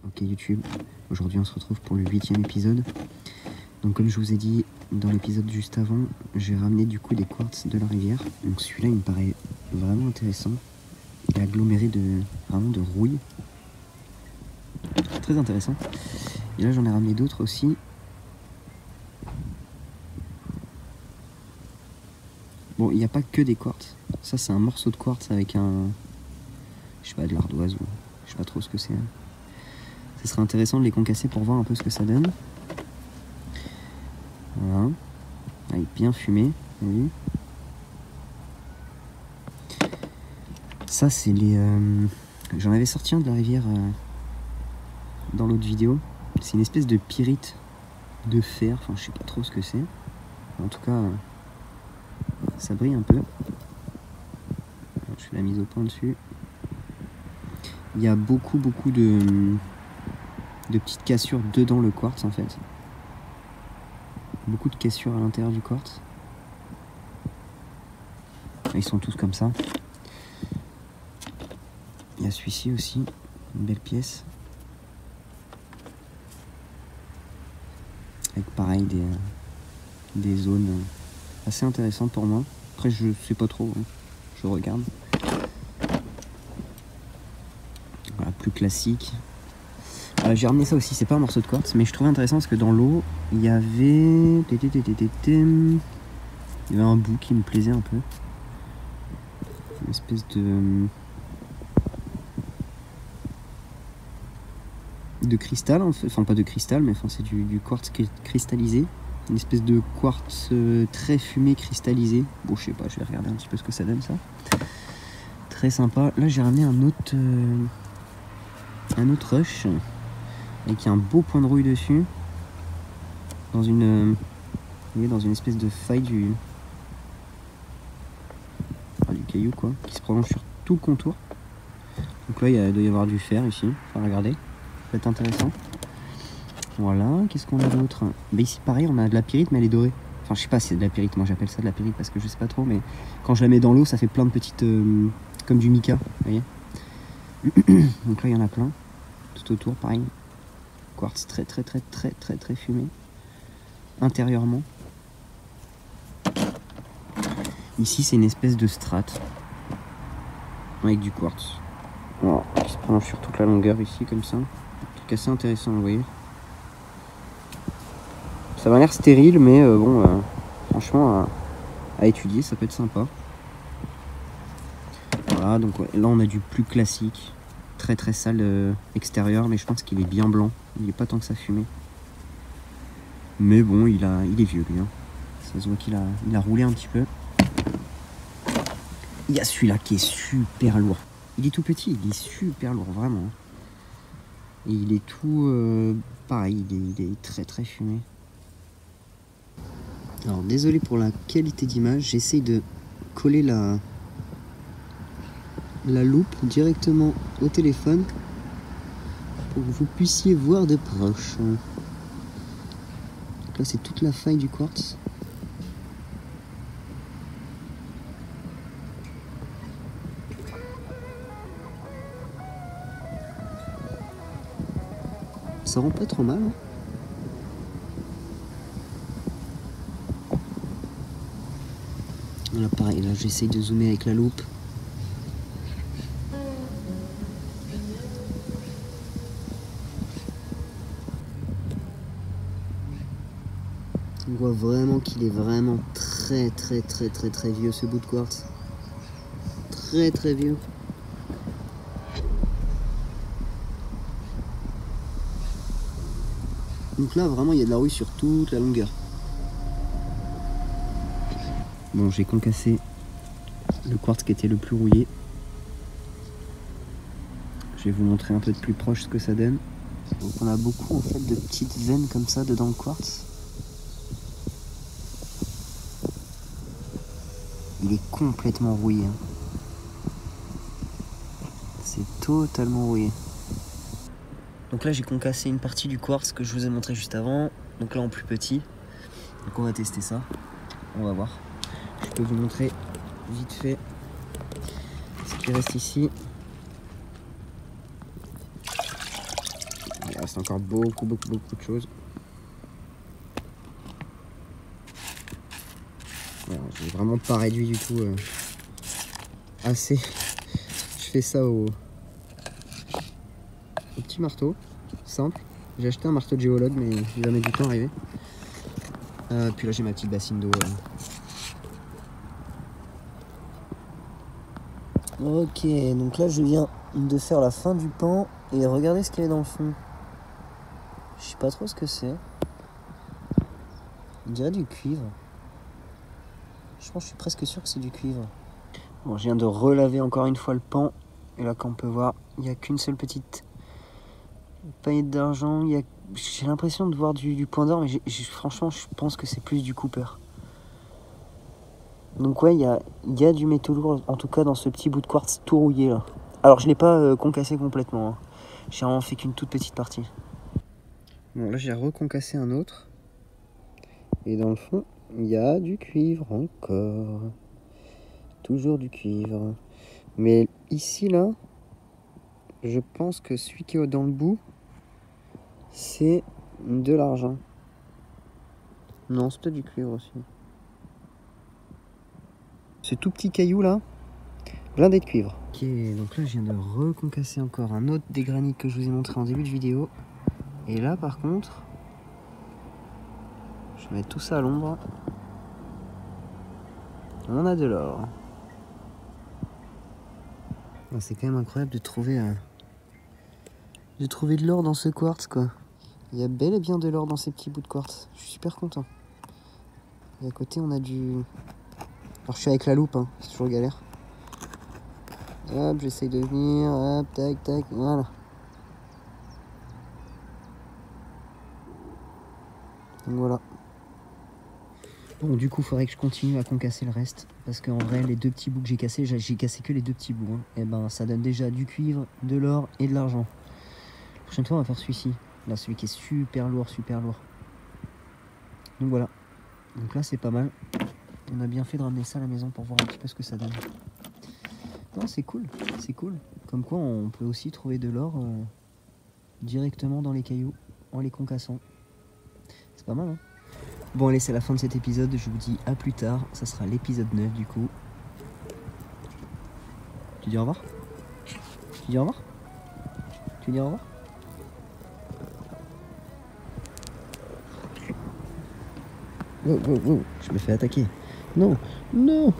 Ok YouTube, aujourd'hui on se retrouve pour le 8e épisode. Donc comme je vous ai dit dans l'épisode juste avant, j'ai ramené du coup des quartz de la rivière. Donc celui-là il me paraît vraiment intéressant. Il est aggloméré vraiment de rouille. Très intéressant. Et là j'en ai ramené d'autres aussi. Bon, il n'y a pas que des quartz. Ça c'est un morceau de quartz avec un... je sais pas, de l'ardoise ou... je sais pas trop ce que c'est. Ce serait intéressant de les concasser pour voir un peu ce que ça donne. Voilà. Ah, il est bien fumé, vous avez vu. Ça c'est les... J'en avais sorti un de la rivière dans l'autre vidéo. C'est une espèce de pyrite de fer, enfin je sais pas trop ce que c'est. En tout cas, ça brille un peu. Je fais la mise au point dessus. Il y a beaucoup de petites cassures dedans le quartz en fait. Beaucoup de cassures à l'intérieur du quartz. Ils sont tous comme ça. Il y a celui-ci aussi, une belle pièce. Avec pareil des zones assez intéressantes pour moi. Après je sais pas trop, hein. Je regarde. Voilà, plus classique. J'ai ramené ça aussi, c'est pas un morceau de quartz, mais je trouvais intéressant parce que dans l'eau, il y avait un bout qui me plaisait un peu. Une espèce de cristal, en fait. Enfin pas de cristal, mais enfin, c'est du quartz cristallisé. Une espèce de quartz très fumé cristallisé. Bon, je sais pas, je vais regarder un petit peu ce que ça donne ça. Très sympa. Là, j'ai ramené un autre rush avec un beau point de rouille dessus. Dans une, dans une espèce de faille du caillou quoi, qui se prolonge sur tout le contour. Donc là, il doit y avoir du fer ici. Enfin, regardez, ça peut être intéressant. Voilà, qu'est-ce qu'on a d'autre? Bah ici pareil, on a de la pyrite mais elle est dorée. Enfin je sais pas si c'est de la pyrite, moi j'appelle ça de la pyrite parce que je sais pas trop, mais quand je la mets dans l'eau ça fait plein de petites... comme du mica, vous voyez. Donc là il y en a plein, tout autour pareil. Quartz très fumé. Intérieurement. Ici c'est une espèce de strate. Avec du quartz. Voilà, qui se prolonge sur toute la longueur ici comme ça. Un truc assez intéressant, vous voyez. Ça m'a l'air stérile, mais bon, franchement, à étudier, ça peut être sympa. Voilà, donc ouais, là on a du plus classique, très sale extérieur, mais je pense qu'il est bien blanc. Il n'est pas tant que ça fumé. Mais bon, il est vieux lui. Hein. Ça se voit qu'il a roulé un petit peu. Il y a celui-là qui est super lourd. Il est tout petit, il est super lourd, vraiment. Et il est tout pareil, il est très fumé. Alors désolé pour la qualité d'image, j'essaye de coller la loupe directement au téléphone pour que vous puissiez voir de proche. Donc là c'est toute la faille du quartz. Ça rend pas trop mal. Hein. Là pareil, là j'essaye de zoomer avec la loupe. On voit vraiment qu'il est vraiment très vieux ce bout de quartz. Très vieux. Donc là vraiment il y a de la rouille sur toute la longueur. Bon, j'ai concassé le quartz qui était le plus rouillé. Je vais vous montrer un peu de plus proche ce que ça donne. Donc on a beaucoup en fait de petites veines comme ça dedans le quartz. Il est complètement rouillé. Hein. C'est totalement rouillé. Donc là j'ai concassé une partie du quartz que je vous ai montré juste avant. Donc là en plus petit. Donc on va tester ça. On va voir. Je peux vous montrer vite fait ce qui reste ici. reste encore beaucoup de choses. Voilà, j'ai vraiment pas réduit du tout. Assez. Je fais ça au petit marteau, simple. J'ai acheté un marteau de géologue, mais il va mettre du temps à arriver. Puis là, j'ai ma petite bassine d'eau. Ok, donc là, je viens de faire la fin du pan et regardez ce qu'il y a dans le fond. Je sais pas trop ce que c'est. On dirait du cuivre. Je pense que je suis presque sûr que c'est du cuivre. Bon, je viens de relaver encore une fois le pan. Et là, comme on peut voir, il n'y a qu'une seule petite paillette d'argent. J'ai l'impression de voir du point d'or, mais franchement, je pense que c'est plus du Cooper. Donc ouais, il y a du métaux lourd, en tout cas dans ce petit bout de quartz tout rouillé là. Alors je ne l'ai pas concassé complètement. Hein. J'ai vraiment fait qu'une toute petite partie. Bon, là j'ai reconcassé un autre. Et dans le fond, il y a du cuivre encore. Toujours du cuivre. Mais ici, là, je pense que celui qui est dans le bout, c'est de l'argent. Non, c'est peut-être du cuivre aussi. Ce tout petit caillou là, blindé de cuivre. Ok, donc là je viens de reconcasser encore un autre des granits que je vous ai montré en début de vidéo. Et là par contre, je vais mettre tout ça à l'ombre. On a de l'or. C'est quand même incroyable de trouver de l'or dans ce quartz quoi. Il y a bel et bien de l'or dans ces petits bouts de quartz. Je suis super content. Et à côté on a du... Alors je suis avec la loupe, hein. C'est toujours galère. Hop, j'essaye de venir, hop, tac, tac, voilà. Donc voilà. Bon, du coup, il faudrait que je continue à concasser le reste. Parce qu'en vrai, les deux petits bouts que j'ai cassés, j'ai cassé que les deux petits bouts. Hein. Et ben, ça donne déjà du cuivre, de l'or et de l'argent. La prochaine fois, on va faire celui-ci. Là, celui qui est super lourd, super lourd. Donc voilà. Donc là, c'est pas mal. On a bien fait de ramener ça à la maison pour voir un petit peu ce que ça donne. Non, c'est cool, c'est cool. Comme quoi, on peut aussi trouver de l'or directement dans les cailloux, en les concassant. C'est pas mal, hein. Bon, allez, c'est la fin de cet épisode. Je vous dis à plus tard. Ça sera l'épisode 9, du coup. Tu dis au revoir? Tu dis au revoir? Tu dis au revoir? Oh, oh, oh, je me fais attaquer. Non, non.